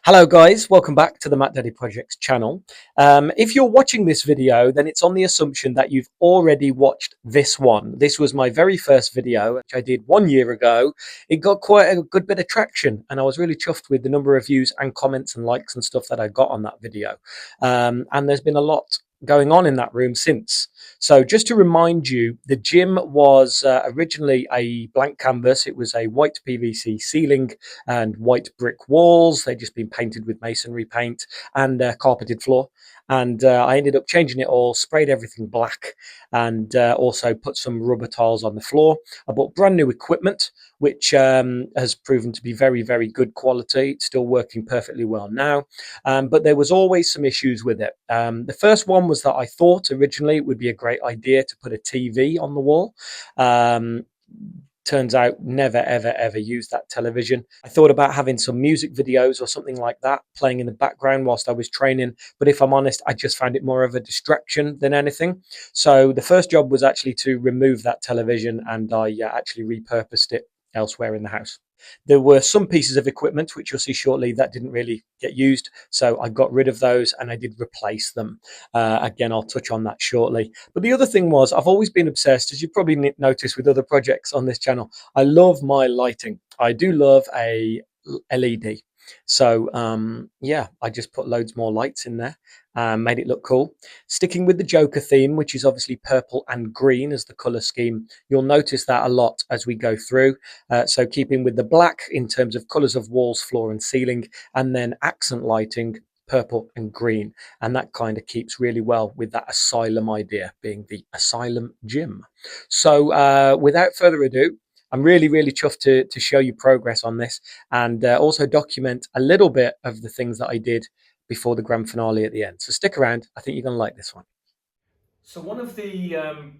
Hello guys, welcome back to the Matt Daddy Projects channel. If you're watching this video, then it's on the assumption that you've already watched this one. This was my very first video, which I did 1 year ago. It got quite a good bit of traction, and I was really chuffed with the number of views and comments and likes and stuff that I got on that video. And there's been a lot going on in that room since. So just to remind you, the gym was originally a blank canvas. It was a white PVC ceiling and white brick walls. They'd just been painted with masonry paint and carpeted floor. And I ended up changing it all, sprayed everything black, and also put some rubber tiles on the floor. I bought brand new equipment, which has proven to be very, very good quality. It's still working perfectly well now. But there was always some issues with it. The first one was that I thought originally it would be a great idea to put a TV on the wall. Turns out never, ever, ever used that television. I thought about having some music videos or something like that playing in the background whilst I was training. But if I'm honest, I just found it more of a distraction than anything. So the first job was actually to remove that television, and I actually repurposed it elsewhere in the house. There were some pieces of equipment, which you'll see shortly, that didn't really get used. So I got rid of those and I did replace them. Again, I'll touch on that shortly. But the other thing was, I've always been obsessed, as you probably noticed with other projects on this channel, I love my lighting. I do love a LED. So yeah, I just put loads more lights in there, made it look cool. Sticking with the Joker theme, which is obviously purple and green as the color scheme, you'll notice that a lot as we go through. So keeping with the black in terms of colors of walls, floor and ceiling, and then accent lighting, purple and green. And that kind of keeps really well with that Asylum idea, being the Asylum gym. So without further ado, I'm really, really chuffed to show you progress on this, and also document a little bit of the things that I did before the grand finale at the end. So stick around. I think you're going to like this one. So one of the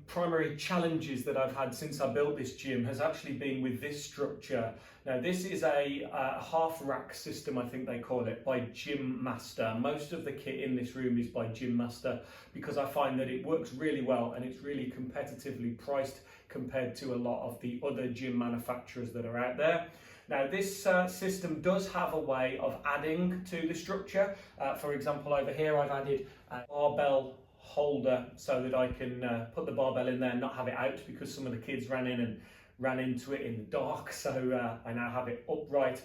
primary challenges that I've had since I built this gym has actually been with this structure. Now this is a half rack system, I think they call it, by Gym Master. Most of the kit in this room is by Gym Master because I find that it works really well and it's really competitively priced compared to a lot of the other gym manufacturers that are out there. Now this system does have a way of adding to the structure. For example, over here I've added a barbell holder so that I can put the barbell in there and not have it out because some of the kids ran in and ran into it in the dark. So I now have it upright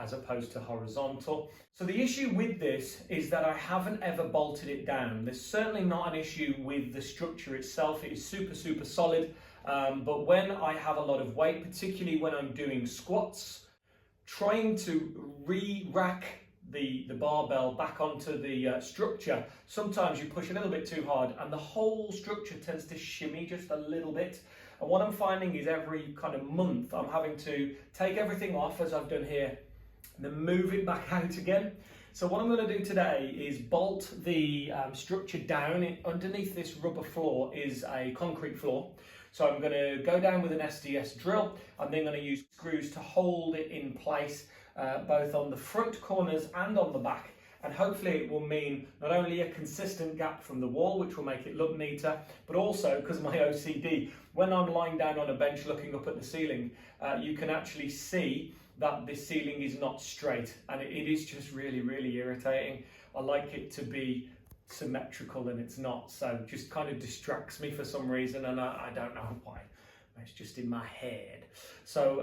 as opposed to horizontal. So the issue with this is that I haven't ever bolted it down. There's certainly not an issue with the structure itself. It is super, super solid. But when I have a lot of weight, particularly when I'm doing squats, trying to re-rack the barbell back onto the structure, sometimes you push a little bit too hard and the whole structure tends to shimmy just a little bit. And what I'm finding is every kind of month I'm having to take everything off, as I've done here, and then move it back out again. So what I'm going to do today is bolt the structure down. Underneath this rubber floor is a concrete floor. So I'm going to go down with an SDS drill. I'm then going to use screws to hold it in place, both on the front corners and on the back. And hopefully it will mean not only a consistent gap from the wall, which will make it look neater, but also, because of my OCD, when I'm lying down on a bench looking up at the ceiling, you can actually see that this ceiling is not straight, and it is just really, really irritating. I like it to be symmetrical and it's not, so it just kind of distracts me for some reason, and I don't know why. It's just in my head. So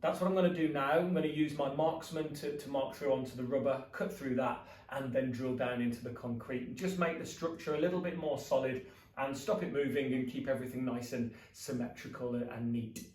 that's what I'm going to do now. I'm going to use my marksman to mark through onto the rubber, cut through that, and then drill down into the concrete. Just make the structure a little bit more solid and stop it moving and keep everything nice and symmetrical and neat.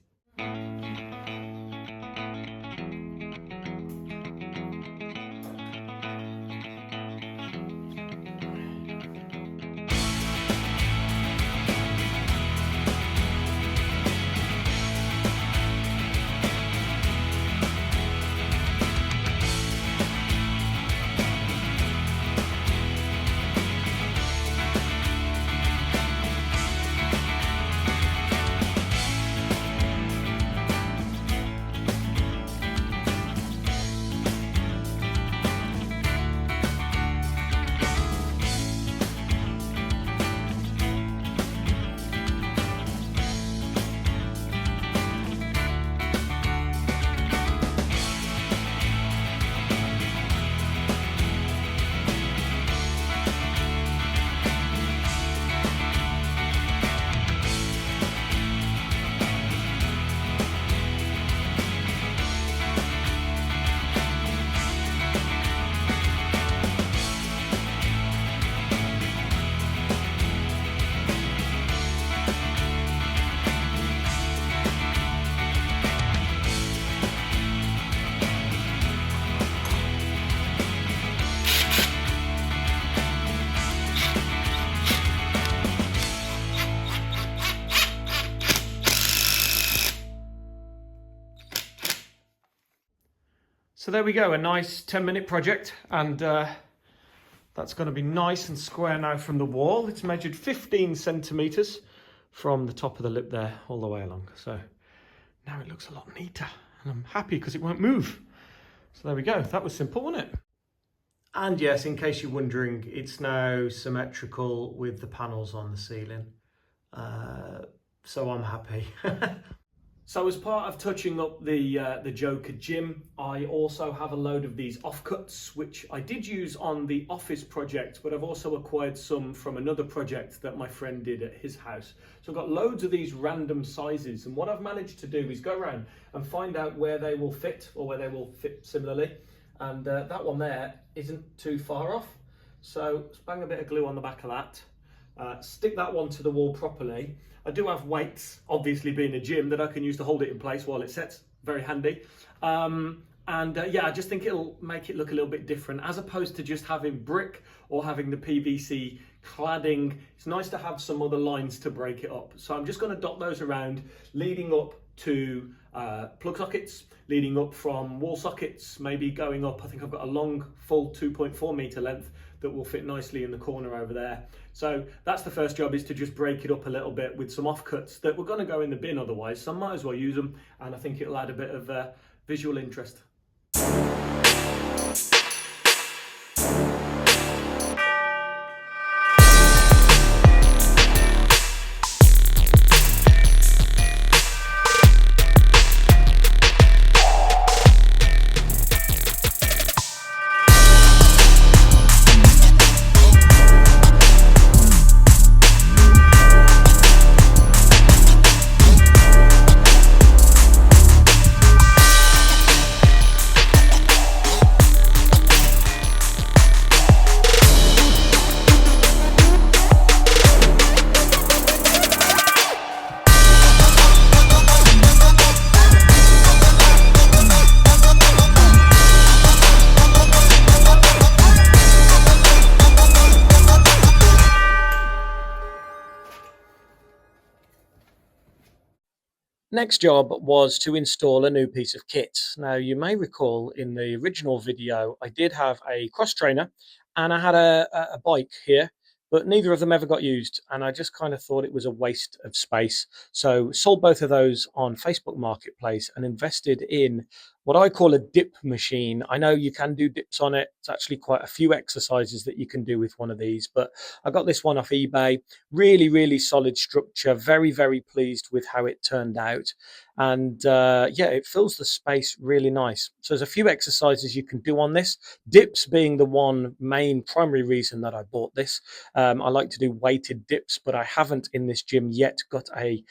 So there we go, a nice 10-minute project, and that's going to be nice and square now from the wall. It's measured 15 centimeters from the top of the lip there all the way along. So now it looks a lot neater, and I'm happy because it won't move. So there we go, that was simple, wasn't it? And yes, in case you're wondering, it's now symmetrical with the panels on the ceiling. So I'm happy. So as part of touching up the Joker gym, I also have a load of these offcuts, which I did use on the office project, but I've also acquired some from another project that my friend did at his house. So I've got loads of these random sizes, and what I've managed to do is go around and find out where they will fit, or where they will fit similarly. And that one there isn't too far off. So let's bang a bit of glue on the back of that, stick that one to the wall properly. I do have weights, obviously being a gym, that I can use to hold it in place while it sets. Very handy. Yeah, I just think it'll make it look a little bit different, as opposed to just having brick or having the PVC cladding. It's nice to have some other lines to break it up. So I'm just going to dot those around, leading up to plug sockets, leading up from wall sockets, maybe going up. I think I've got a long full 2.4 meter length that will fit nicely in the corner over there. So that's the first job, is to just break it up a little bit with some offcuts that were going to go in the bin otherwise, so I might as well use them, and I think it'll add a bit of visual interest. Next job was to install a new piece of kit. Now, you may recall in the original video, I did have a cross trainer and I had a bike here, but neither of them ever got used. And I just kind of thought it was a waste of space. So sold both of those on Facebook Marketplace and invested in what I call a dip machine. I know you can do dips on it. It's actually quite a few exercises that you can do with one of these, but I got this one off eBay. Really, really solid structure. Very, very pleased with how it turned out. And yeah, it fills the space really nice. So there's a few exercises you can do on this. Dips being the one main primary reason that I bought this. I like to do weighted dips, but I haven't in this gym yet got a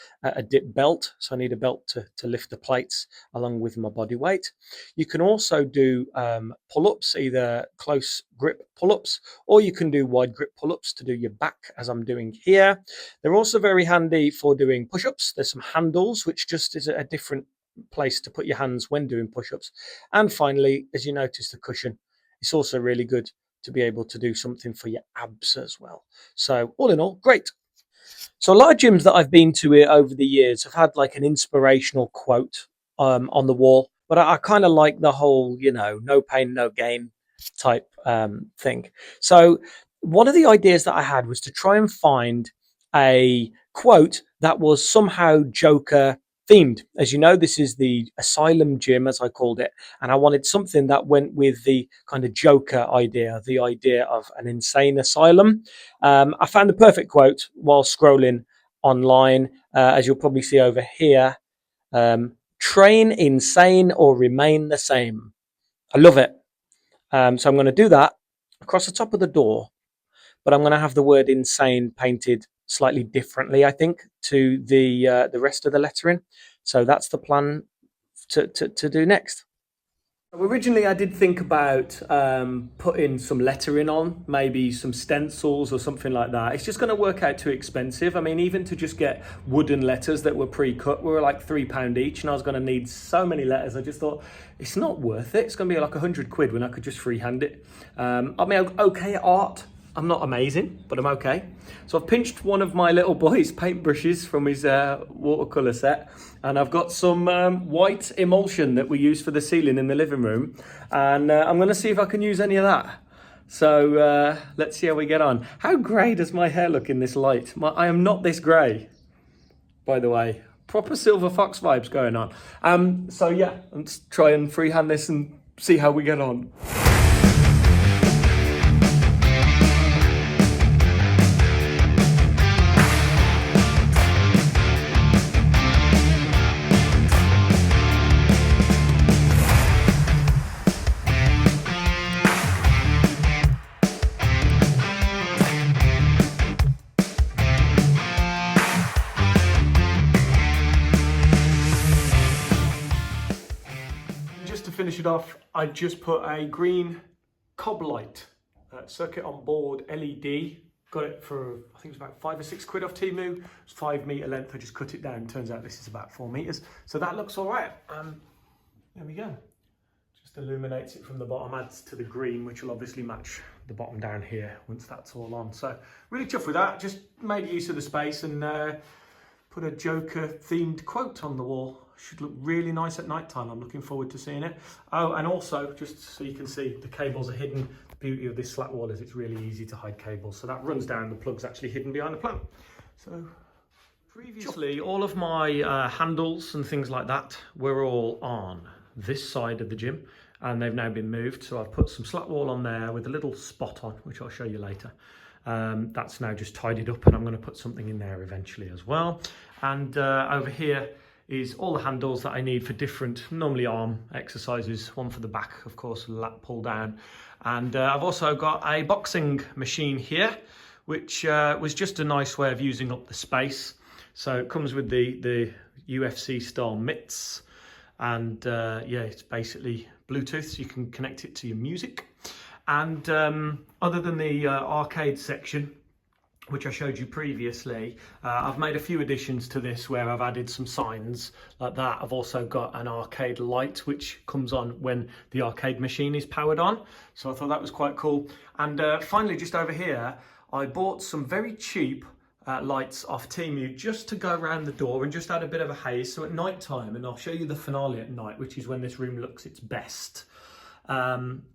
dip belt. So I need a belt to lift the plates along with my body weight. You can also do pull-ups, either close grip pull-ups, or you can do wide grip pull-ups to do your back, as I'm doing here. They're also very handy for doing push-ups. There's some handles, which just is a different place to put your hands when doing push-ups. And finally, as you notice, the cushion. It's also really good to be able to do something for your abs as well. So all in all, great. So a lot of gyms that I've been to over the years have had like an inspirational quote on the wall, but I kind of like the whole, no pain, no gain type thing. So one of the ideas that I had was to try and find a quote that was somehow Joker themed. As you know, this is the Asylum gym, as I called it, and I wanted something that went with the kind of Joker idea, the idea of an insane asylum. I found the perfect quote while scrolling online, as you'll probably see over here. Train insane or remain the same. I love it. So I'm going to do that across the top of the door, but I'm going to have the word insane painted slightly differently, I think, to the rest of the lettering. So that's the plan to do next. Originally, I did think about putting some lettering on, maybe some stencils or something like that. It's just going to work out too expensive. I mean, even to just get wooden letters that were pre-cut were like £3 each, and I was going to need so many letters. I just thought it's not worth it. It's going to be like £100 when I could just freehand it. I mean, okay at art, I'm not amazing, but I'm okay. So I've pinched one of my little boy's paintbrushes from his watercolour set, and I've got some white emulsion that we use for the ceiling in the living room, and I'm going to see if I can use any of that. So let's see how we get on. How grey does my hair look in this light? I am not this grey, by the way. Proper Silver Fox vibes going on. So yeah, let's try and freehand this and see how we get on. Just to finish it off, I just put a green cob light circuit on board LED. Got it for, I think it was about £5 or £6 off Temu. It's 5 metre length. I just cut it down. Turns out this is about 4 metres. So that looks all right. There we go. Just illuminates it from the bottom, adds to the green, which will obviously match the bottom down here once that's all on. So really chuffed with that. Just made use of the space and put a Joker themed quote on the wall. Should look really nice at night time. I'm looking forward to seeing it. Oh, and also, just so you can see, the cables are hidden. The beauty of this slat wall is it's really easy to hide cables. So that runs down, the plug's actually hidden behind the plant. So previously, all of my handles and things like that were all on this side of the gym, and they've now been moved. So I've put some slat wall on there with a little spot on, which I'll show you later. That's now just tidied up, and I'm going to put something in there eventually as well. And over here is all the handles that I need for different, normally arm exercises. One for the back, of course, lat pull down. And I've also got a boxing machine here, which was just a nice way of using up the space. So it comes with the UFC style mitts, and yeah, it's basically Bluetooth, so you can connect it to your music. And other than the arcade section, which I showed you previously, I've made a few additions to this where I've added some signs like that. I've also got an arcade light which comes on when the arcade machine is powered on. So I thought that was quite cool. And finally, just over here, I bought some very cheap lights off Temu just to go around the door and just add a bit of a haze. So at night time, and I'll show you the finale at night, which is when this room looks its best.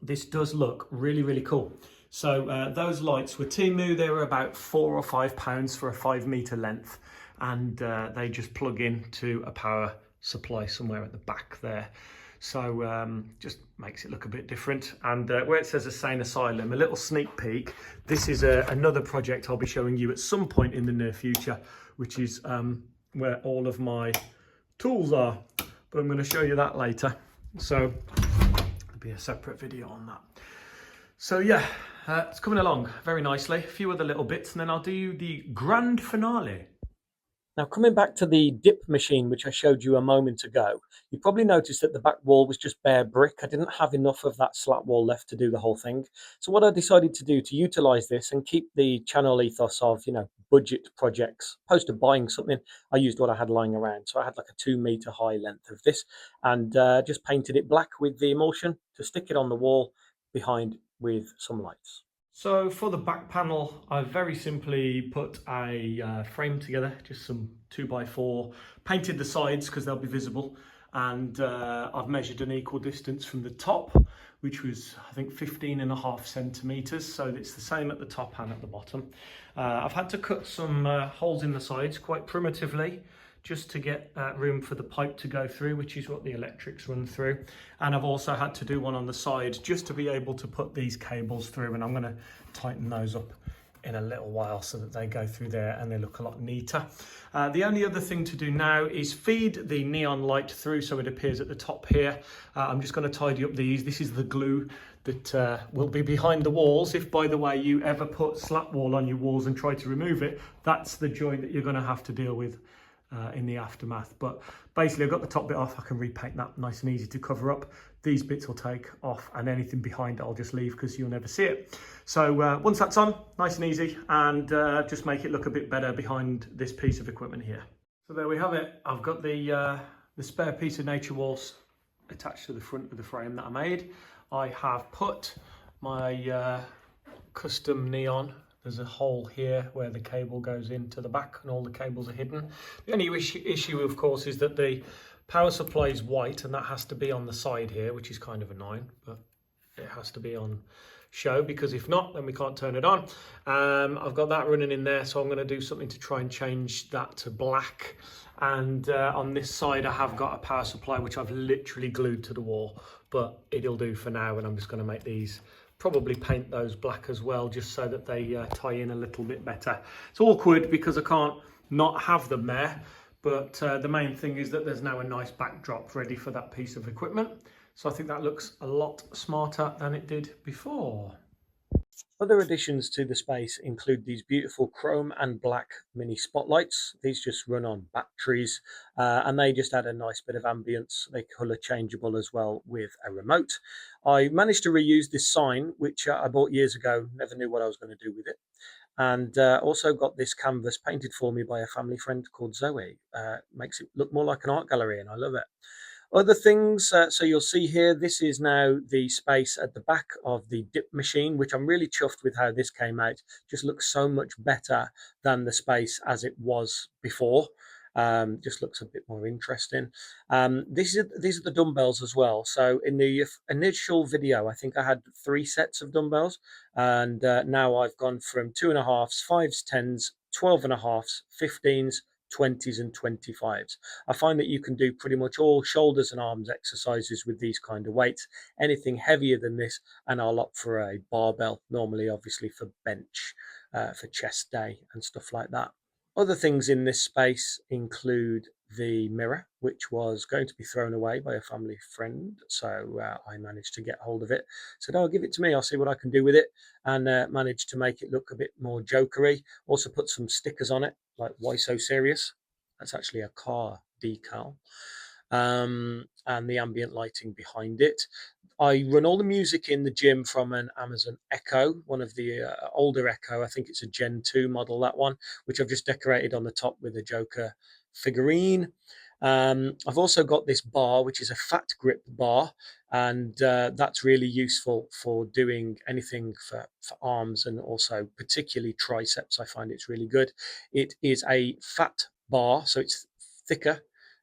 This does look really, really cool. So those lights were Temu. They were about £4 or £5 for a 5 metre length, and they just plug in to a power supply somewhere at the back there. So just makes it look a bit different. And where it says Asylum, a little sneak peek. This is another project I'll be showing you at some point in the near future, which is where all of my tools are. But I'm going to show you that later. So there'll be a separate video on that. So yeah, it's coming along very nicely. A few other little bits, and then I'll do the grand finale. Now, coming back to the dip machine, which I showed you a moment ago, you probably noticed that the back wall was just bare brick. I didn't have enough of that slat wall left to do the whole thing. So what I decided to do to utilize this and keep the channel ethos of, budget projects, opposed to buying something, I used what I had lying around. So I had like a 2 meter high length of this, and just painted it black with the emulsion to stick it on the wall behind with some lights. So for the back panel, I've very simply put a frame together, just some 2x4, painted the sides because they'll be visible, and I've measured an equal distance from the top, which was I think 15.5 centimeters, so it's the same at the top and at the bottom. I've had to cut some holes in the sides quite primitively, just to get room for the pipe to go through, which is what the electrics run through. And I've also had to do one on the side just to be able to put these cables through, and I'm gonna tighten those up in a little while so that they go through there and they look a lot neater. The only other thing to do now is feed the neon light through so it appears at the top here. I'm just gonna tidy up these. This is the glue that will be behind the walls. If, by the way, you ever put slat wall on your walls and try to remove it, that's the joint that you're gonna have to deal with in the aftermath. But basically I've got the top bit off. I can repaint that nice and easy to cover up. These bits will take off, and anything behind it I'll just leave because you'll never see it. So once that's on, nice and easy, and just make it look a bit better behind this piece of equipment here. So there we have it. I've got the spare piece of nature walls attached to the front of the frame that I made. I have put my custom neon. There's a hole here where the cable goes into the back and all the cables are hidden. The only issue of course, is that the power supply is white and that has to be on the side here, which is kind of annoying, but it has to be on show, because if not, then we can't turn it on. I've got that running in there, so I'm going to do something to try and change that to black. And on this side I have got a power supply which I've literally glued to the wall, but it'll do for now, and I'm just going to make these, probably paint those black as well, just so that they tie in a little bit better. It's awkward because I can't not have them there, but the main thing is that there's now a nice backdrop ready for that piece of equipment. So I think that looks a lot smarter than it did before. Other additions to the space include these beautiful chrome and black mini spotlights. These just run on batteries, and they just add a nice bit of ambience. They're colour changeable as well with a remote. I managed to reuse this sign, which I bought years ago, never knew what I was going to do with it. And also got this canvas painted for me by a family friend called Zoe. Makes it look more like an art gallery, and I love it. Other things, so you'll see here, this is now the space at the back of the dip machine, which I'm really chuffed with how this came out. Just looks so much better than the space as it was before. Just looks a bit more interesting. These are the dumbbells as well. So in the initial video, I think I had 3 sets of dumbbells, and now I've gone from 2.5s, 5s, 10s, 12.5s, 15s, 20s and 25s. I find that you can do pretty much all shoulders and arms exercises with these kind of weights. Anything heavier than this, and I'll opt for a barbell, normally obviously for bench, for chest day and stuff like that. Other things in this space include the mirror, which was going to be thrown away by a family friend. So I managed to get hold of it. Said, "Oh, give it to me. I'll see what I can do with it." And managed to make it look a bit more jokery. Also put some stickers on it, like "Why so serious?" That's actually a car decal. And the ambient lighting behind it. I run all the music in the gym from an Amazon Echo, one of the older Echo. I think it's a Gen 2 model, that one, which I've just decorated on the top with a Joker figurine. I've also got this bar, which is a fat grip bar, and that's really useful for doing anything for arms and also particularly triceps. I find it's really good. It is a fat bar, so it's thicker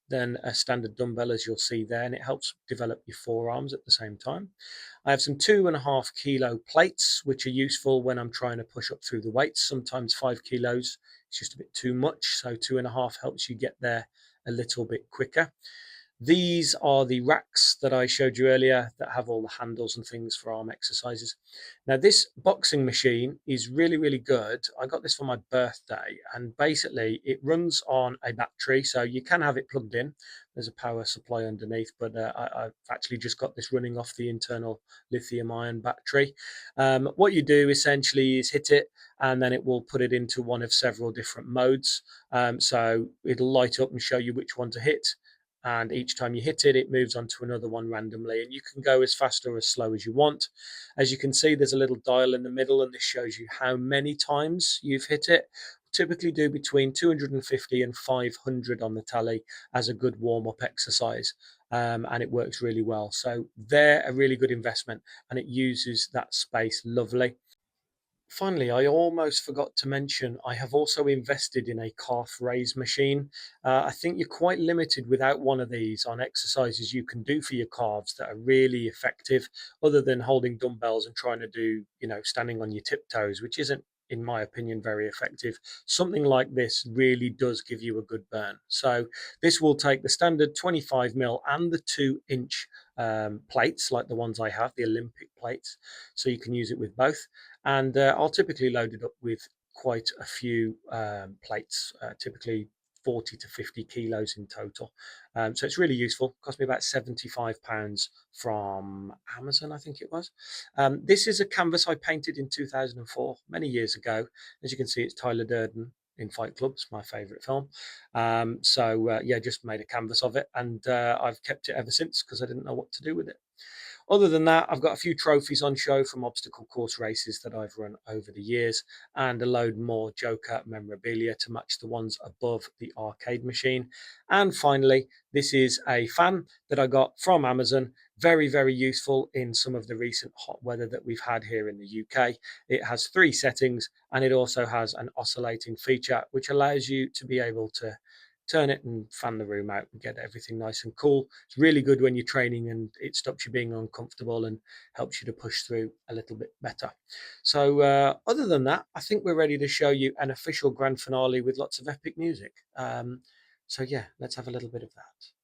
than a standard dumbbell, as you'll see there, and it helps develop your forearms at the same time. I have some 2.5 kilo plates, which are useful when I'm trying to push up through the weights. Sometimes 5 kilos is just a bit too much, so 2.5 helps you get there a little bit quicker. These are the racks that I showed you earlier that have all the handles and things for arm exercises. Now, this boxing machine is really, really good. I got this for my birthday, and basically it runs on a battery, so you can have it plugged in. There's a power supply underneath, but I've actually just got this running off the internal lithium-ion battery. What you do essentially is hit it, and then it will put it into one of several different modes. So it'll light up and show you which one to hit, and each time you hit it, it moves on to another one randomly, and you can go as fast or as slow as you want. As you can see, there's a little dial in the middle, and this shows you how many times you've hit it. Typically do between 250 and 500 on the tally as a good warm-up exercise, and it works really well. So they're a really good investment, and it uses that space lovely. Finally, I almost forgot to mention, I have also invested in a calf raise machine. I think you're quite limited without one of these on exercises you can do for your calves that are really effective, other than holding dumbbells and trying to do, standing on your tiptoes, which isn't, in my opinion, very effective. Something like this really does give you a good burn. So this will take the standard 25 mil and the 2-inch plates, like the ones I have, the Olympic plates, so you can use it with both. And I'll typically load it up with quite a few plates, typically 40 to 50 kilos in total. So it's really useful. Cost me about £75 from Amazon, I think it was. This is a canvas I painted in 2004, many years ago. As you can see, it's Tyler Durden in Fight Club. It's my favourite film. So yeah, just made a canvas of it, and I've kept it ever since because I didn't know what to do with it. Other than that, I've got a few trophies on show from obstacle course races that I've run over the years, and a load more Joker memorabilia to match the ones above the arcade machine. And finally, this is a fan that I got from Amazon. Very, very useful in some of the recent hot weather that we've had here in the UK. It has 3 settings, and it also has an oscillating feature, which allows you to be able to turn it and fan the room out and get everything nice and cool. It's really good when you're training, and it stops you being uncomfortable and helps you to push through a little bit better. So other than that, I think we're ready to show you an official grand finale with lots of epic music. So yeah, let's have a little bit of that.